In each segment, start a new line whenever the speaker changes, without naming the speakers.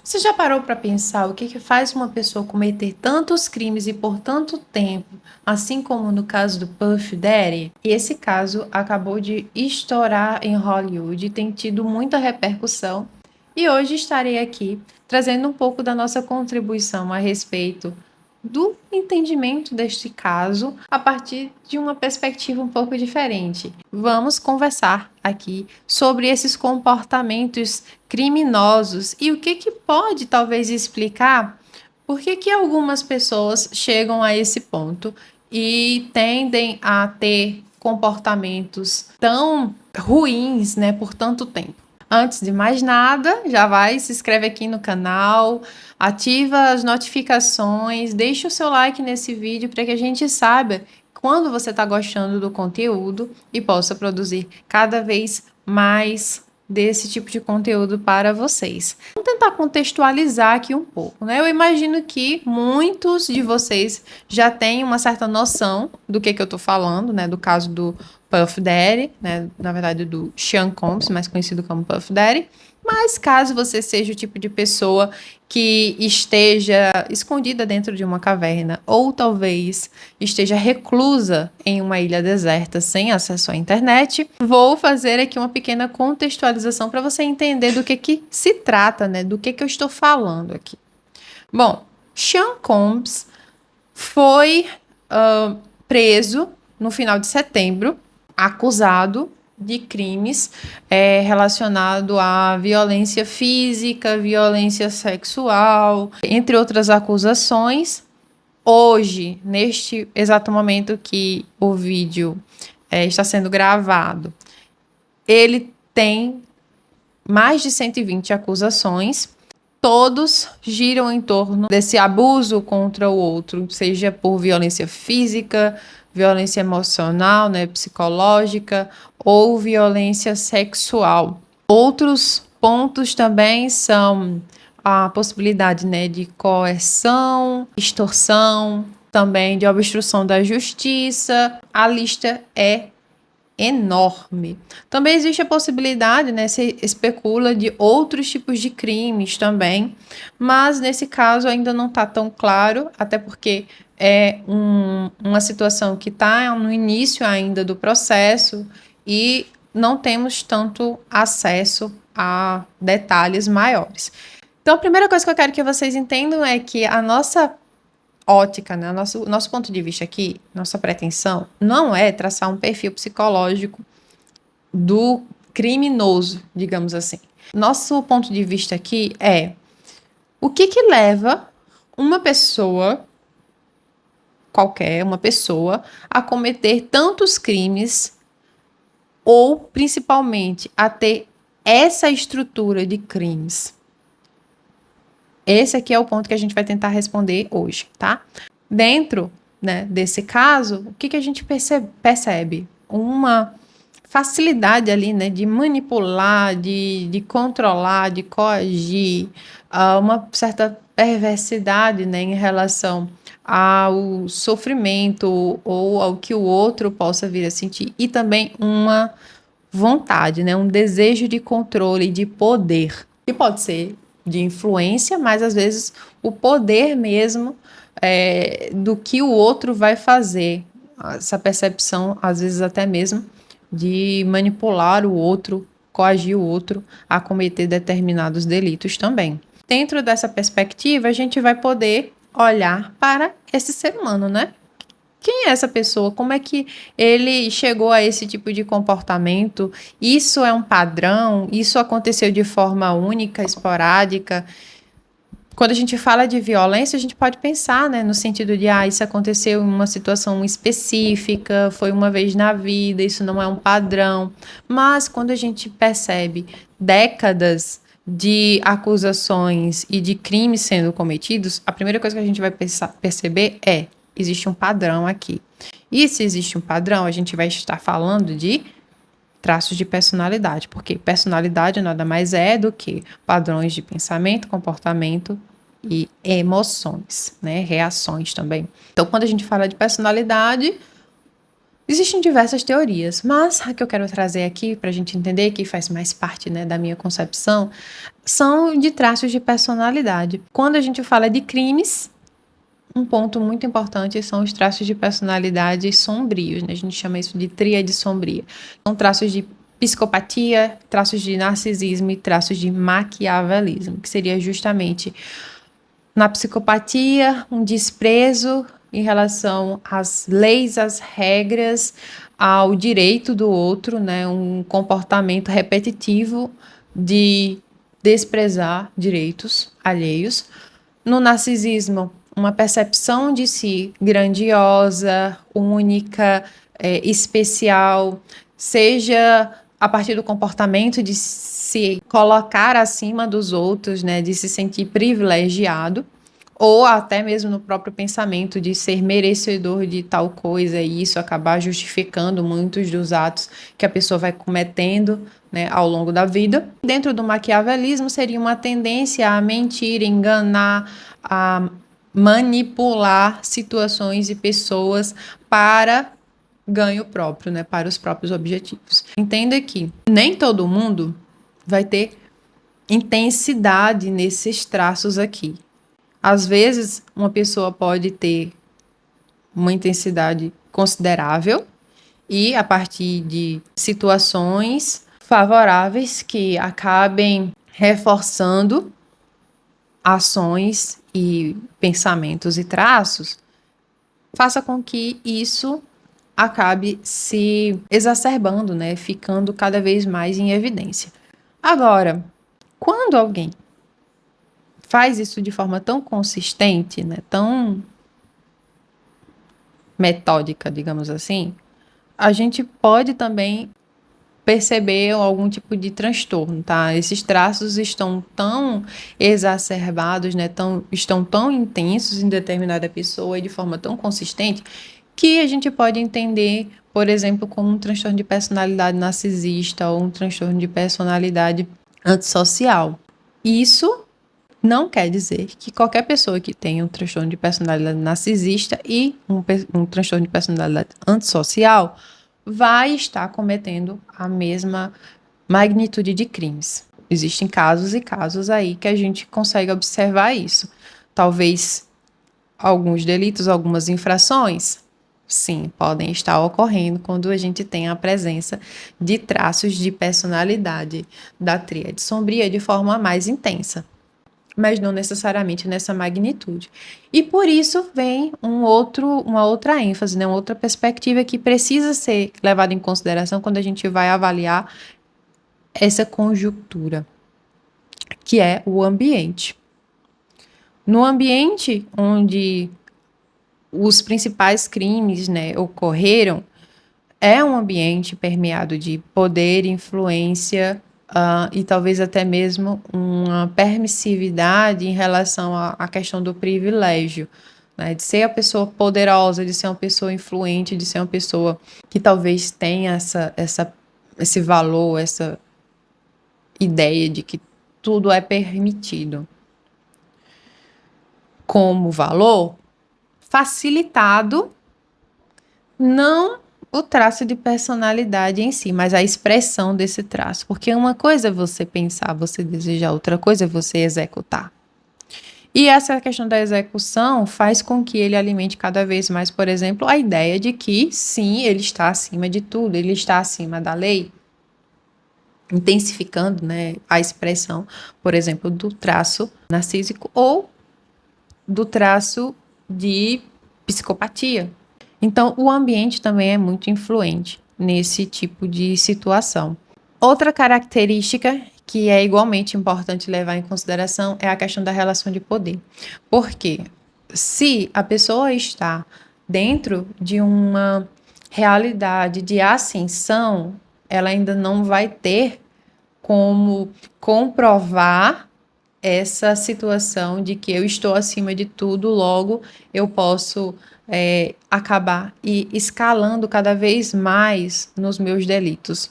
Você já parou para pensar o que faz uma pessoa cometer tantos crimes e por tanto tempo, assim como no caso do Puff Daddy? Esse caso acabou de estourar em Hollywood e tem tido muita repercussão. E hoje estarei aqui trazendo um pouco da nossa contribuição a respeito do entendimento deste caso a partir de uma perspectiva um pouco diferente. Vamos conversar aqui sobre esses comportamentos criminosos e o que pode talvez explicar por que algumas pessoas chegam a esse ponto e tendem a ter comportamentos tão ruins, né, por tanto tempo. Antes de mais nada, já vai, se inscreve aqui no canal, ativa as notificações, deixa o seu like nesse vídeo para que a gente saiba quando você está gostando do conteúdo e possa produzir cada vez mais desse tipo de conteúdo para vocês. Vamos tentar contextualizar aqui um pouco, né? Eu imagino que muitos de vocês já têm uma certa noção do que eu estou falando, né? Do caso do Puff Daddy, né? Na verdade, do Sean Combs, mais conhecido como Puff Daddy. Mas caso você seja o tipo de pessoa que esteja escondida dentro de uma caverna ou talvez esteja reclusa em uma ilha deserta sem acesso à internet, vou fazer aqui uma pequena contextualização para você entender do que se trata, né? Do que eu estou falando aqui. Bom, Sean Combs foi preso no final de setembro, acusado de crimes relacionados à violência física, violência sexual, entre outras acusações. Hoje, neste exato momento que o vídeo está sendo gravado, ele tem mais de 120 acusações. Todos giram em torno desse abuso contra o outro, seja por violência física, violência emocional, né, psicológica ou violência sexual. Outros pontos também são a possibilidade, né, de coerção, extorsão, também de obstrução da justiça. A lista é enorme. Também existe a possibilidade, né, se especula de outros tipos de crimes também, mas nesse caso ainda não está tão claro, até porque é uma situação que está no início ainda do processo e não temos tanto acesso a detalhes maiores. Então, a primeira coisa que eu quero que vocês entendam é que a nossa ótica, né? Nosso ponto de vista aqui, nossa pretensão, não é traçar um perfil psicológico do criminoso, digamos assim. Nosso ponto de vista aqui é o que leva uma pessoa, qualquer, uma pessoa, a cometer tantos crimes ou, principalmente, a ter essa estrutura de crimes. Esse aqui é o ponto que a gente vai tentar responder hoje, tá? Dentro, né, desse caso, o que a gente percebe? Uma facilidade ali, né, de manipular, de controlar, de coagir, uma certa perversidade, né, em relação ao sofrimento ou ao que o outro possa vir a sentir. E também uma vontade, né, um desejo de controle, de poder, que pode ser de influência, mas às vezes o poder mesmo do que o outro vai fazer. Essa percepção, às vezes até mesmo, de manipular o outro, coagir o outro a cometer determinados delitos também. Dentro dessa perspectiva, a gente vai poder olhar para esse ser humano, né? Quem é essa pessoa? Como é que ele chegou a esse tipo de comportamento? Isso é um padrão? Isso aconteceu de forma única, esporádica? Quando a gente fala de violência, a gente pode pensar, né, no sentido de, isso aconteceu em uma situação específica, foi uma vez na vida, isso não é um padrão. Mas quando a gente percebe décadas de acusações e de crimes sendo cometidos, a primeira coisa que a gente vai perceber existe um padrão aqui. E se existe um padrão, a gente vai estar falando de traços de personalidade, porque personalidade nada mais é do que padrões de pensamento, comportamento e emoções, né? Reações também. Então, quando a gente fala de personalidade, Existem diversas teorias, mas a que eu quero trazer aqui para a gente entender, que faz mais parte, né, da minha concepção, são de traços de personalidade. Quando a gente fala de crimes, um ponto muito importante são os traços de personalidade sombrios, né? A gente chama isso de tríade sombria. São traços de psicopatia, traços de narcisismo e traços de maquiavelismo, que seria justamente na psicopatia um desprezo em relação às leis, às regras, ao direito do outro, né? Um comportamento repetitivo de desprezar direitos alheios. No narcisismo, uma percepção de si grandiosa, única, especial, seja a partir do comportamento de se colocar acima dos outros, né, de se sentir privilegiado, ou até mesmo no próprio pensamento de ser merecedor de tal coisa e isso acabar justificando muitos dos atos que a pessoa vai cometendo, né, ao longo da vida. Dentro do maquiavelismo seria uma tendência a mentir, enganar, a manipular situações e pessoas para ganho próprio, né, para os próprios objetivos. Entenda que nem todo mundo vai ter intensidade nesses traços aqui. Às vezes, uma pessoa pode ter uma intensidade considerável e a partir de situações favoráveis que acabem reforçando ações e pensamentos e traços, faça com que isso acabe se exacerbando, né, ficando cada vez mais em evidência. Agora, quando alguém faz isso de forma tão consistente, né, tão metódica, digamos assim, a gente pode também perceber algum tipo de transtorno, tá? Esses traços estão tão exacerbados, né? Estão tão intensos em determinada pessoa e de forma tão consistente que a gente pode entender, por exemplo, como um transtorno de personalidade narcisista ou um transtorno de personalidade antissocial. Isso não quer dizer que qualquer pessoa que tenha um transtorno de personalidade narcisista e um transtorno de personalidade antissocial vai estar cometendo a mesma magnitude de crimes. Existem casos e casos aí que a gente consegue observar isso. Talvez alguns delitos, algumas infrações, sim, podem estar ocorrendo quando a gente tem a presença de traços de personalidade da tríade sombria de forma mais intensa, mas não necessariamente nessa magnitude. E por isso vem uma outra ênfase, né? Uma outra perspectiva que precisa ser levada em consideração quando a gente vai avaliar essa conjuntura, que é o ambiente. No ambiente onde os principais crimes, né, ocorreram, é um ambiente permeado de poder, influência, e talvez até mesmo uma permissividade em relação à questão do privilégio, né? De ser a pessoa poderosa, de ser uma pessoa influente, de ser uma pessoa que talvez tenha esse valor, essa ideia de que tudo é permitido como valor, facilitado não o traço de personalidade em si, mas a expressão desse traço. Porque uma coisa é você pensar, você desejar, outra coisa é você executar. E essa questão da execução faz com que ele alimente cada vez mais, por exemplo, a ideia de que, sim, ele está acima de tudo, ele está acima da lei, intensificando, né, a expressão, por exemplo, do traço narcísico ou do traço de psicopatia. Então, o ambiente também é muito influente nesse tipo de situação. Outra característica que é igualmente importante levar em consideração é a questão da relação de poder. Porque se a pessoa está dentro de uma realidade de ascensão, ela ainda não vai ter como comprovar essa situação de que eu estou acima de tudo, logo eu posso acabar e escalando cada vez mais nos meus delitos.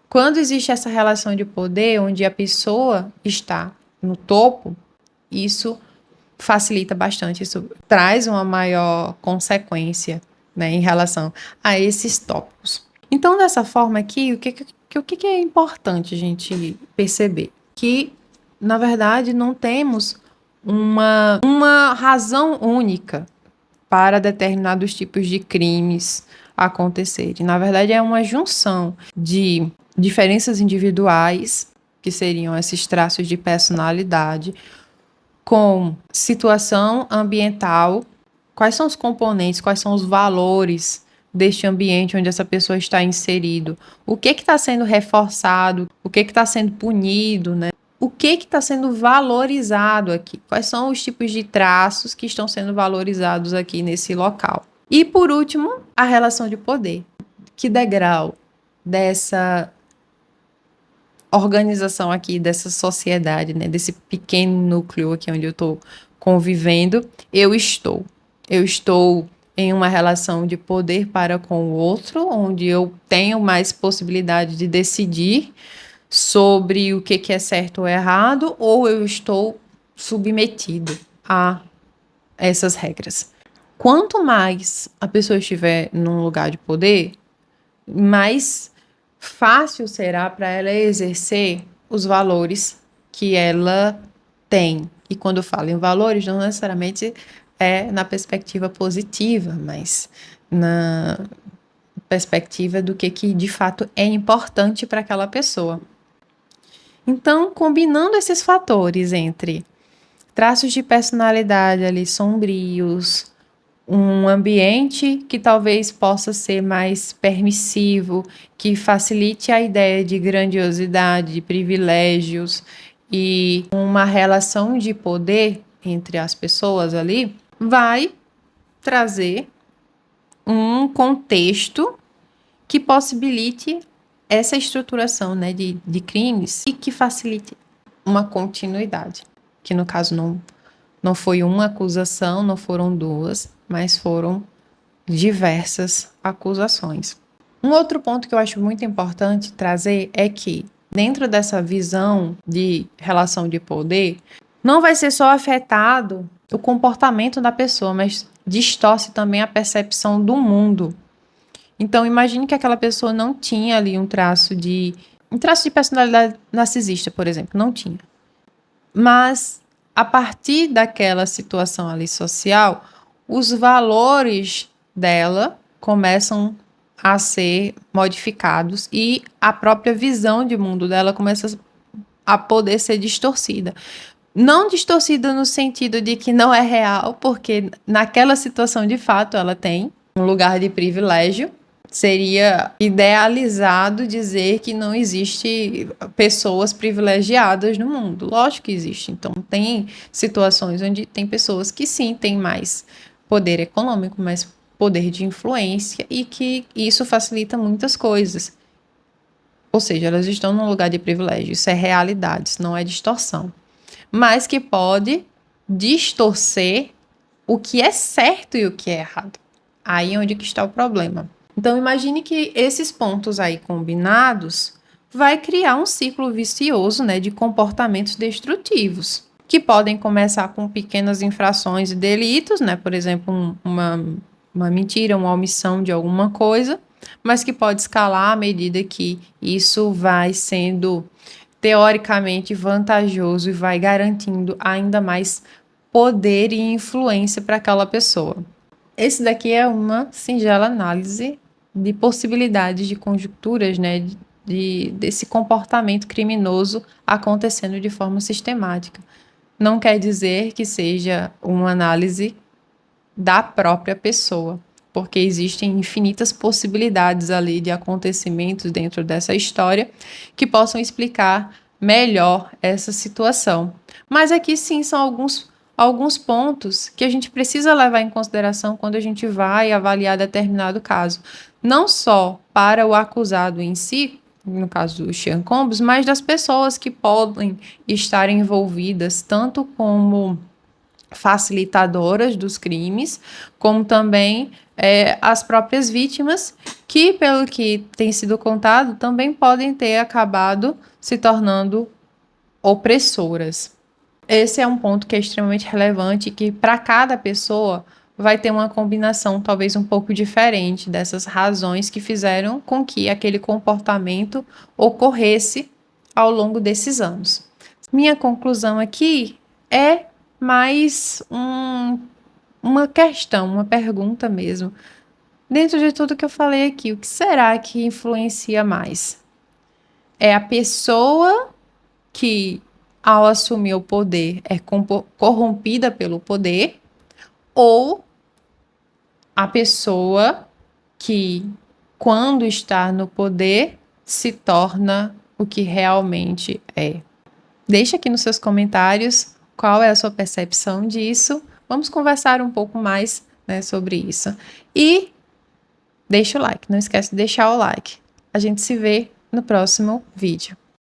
Quando existe essa relação de poder, onde a pessoa está no topo, isso facilita bastante, isso traz uma maior consequência né, em relação a esses tópicos. Então, dessa forma aqui, o que é importante a gente perceber? Que, na verdade, não temos uma razão única para determinados tipos de crimes acontecerem. Na verdade, é uma junção de diferenças individuais, que seriam esses traços de personalidade, com situação ambiental, quais são os componentes, quais são os valores deste ambiente onde essa pessoa está inserido, o que está sendo reforçado, o que está sendo punido, né? O que está sendo valorizado aqui? Quais são os tipos de traços que estão sendo valorizados aqui nesse local? E, por último, a relação de poder. Que degrau dessa organização aqui, dessa sociedade, né, desse pequeno núcleo aqui onde eu estou convivendo, eu estou. Eu estou em uma relação de poder para com o outro, onde eu tenho mais possibilidade de decidir sobre o que é certo ou errado, ou eu estou submetido a essas regras. Quanto mais a pessoa estiver num lugar de poder, mais fácil será para ela exercer os valores que ela tem. E quando eu falo em valores, não necessariamente é na perspectiva positiva, mas na perspectiva do que de fato é importante para aquela pessoa. Então, combinando esses fatores entre traços de personalidade ali sombrios, um ambiente que talvez possa ser mais permissivo, que facilite a ideia de grandiosidade, de privilégios e uma relação de poder entre as pessoas ali, vai trazer um contexto que possibilite essa estruturação, né, de crimes e que facilite uma continuidade, que no caso não foi uma acusação, não foram duas, mas foram diversas acusações. Um outro ponto que eu acho muito importante trazer é que, dentro dessa visão de relação de poder, não vai ser só afetado o comportamento da pessoa, mas distorce também a percepção do mundo. Então, imagine que aquela pessoa não tinha ali um traço de personalidade narcisista, por exemplo, não tinha. Mas, a partir daquela situação ali social, os valores dela começam a ser modificados e a própria visão de mundo dela começa a poder ser distorcida. Não distorcida no sentido de que não é real, porque naquela situação de fato ela tem um lugar de privilégio. Seria idealizado dizer que não existe pessoas privilegiadas no mundo. Lógico que existe. Então, tem situações onde tem pessoas que sim têm mais poder econômico, mais poder de influência e que isso facilita muitas coisas. Ou seja, elas estão num lugar de privilégio. Isso é realidade, isso não é distorção. Mas que pode distorcer o que é certo e o que é errado. Aí é onde que está o problema. Então, imagine que esses pontos aí combinados vai criar um ciclo vicioso, né, de comportamentos destrutivos, que podem começar com pequenas infrações e delitos, né, por exemplo, uma mentira, uma omissão de alguma coisa, mas que pode escalar à medida que isso vai sendo teoricamente vantajoso e vai garantindo ainda mais poder e influência para aquela pessoa. Esse daqui é uma singela análise de possibilidades de conjunturas, né, desse comportamento criminoso acontecendo de forma sistemática. Não quer dizer que seja uma análise da própria pessoa, porque existem infinitas possibilidades ali de acontecimentos dentro dessa história que possam explicar melhor essa situação. Mas aqui sim são alguns pontos que a gente precisa levar em consideração quando a gente vai avaliar determinado caso. Não só para o acusado em si, no caso do Sean Combs, mas das pessoas que podem estar envolvidas, tanto como facilitadoras dos crimes, como também as próprias vítimas, que, pelo que tem sido contado, também podem ter acabado se tornando opressoras. Esse é um ponto que é extremamente relevante, que para cada pessoa vai ter uma combinação talvez um pouco diferente dessas razões que fizeram com que aquele comportamento ocorresse ao longo desses anos. Minha conclusão aqui é mais uma questão, uma pergunta mesmo. Dentro de tudo que eu falei aqui, o que será que influencia mais? É a pessoa que, ao assumir o poder, é corrompida pelo poder, ou a pessoa que, quando está no poder, se torna o que realmente é? Deixe aqui nos seus comentários qual é a sua percepção disso. Vamos conversar um pouco mais, né, sobre isso. E deixa o like, não esquece de deixar o like. A gente se vê no próximo vídeo.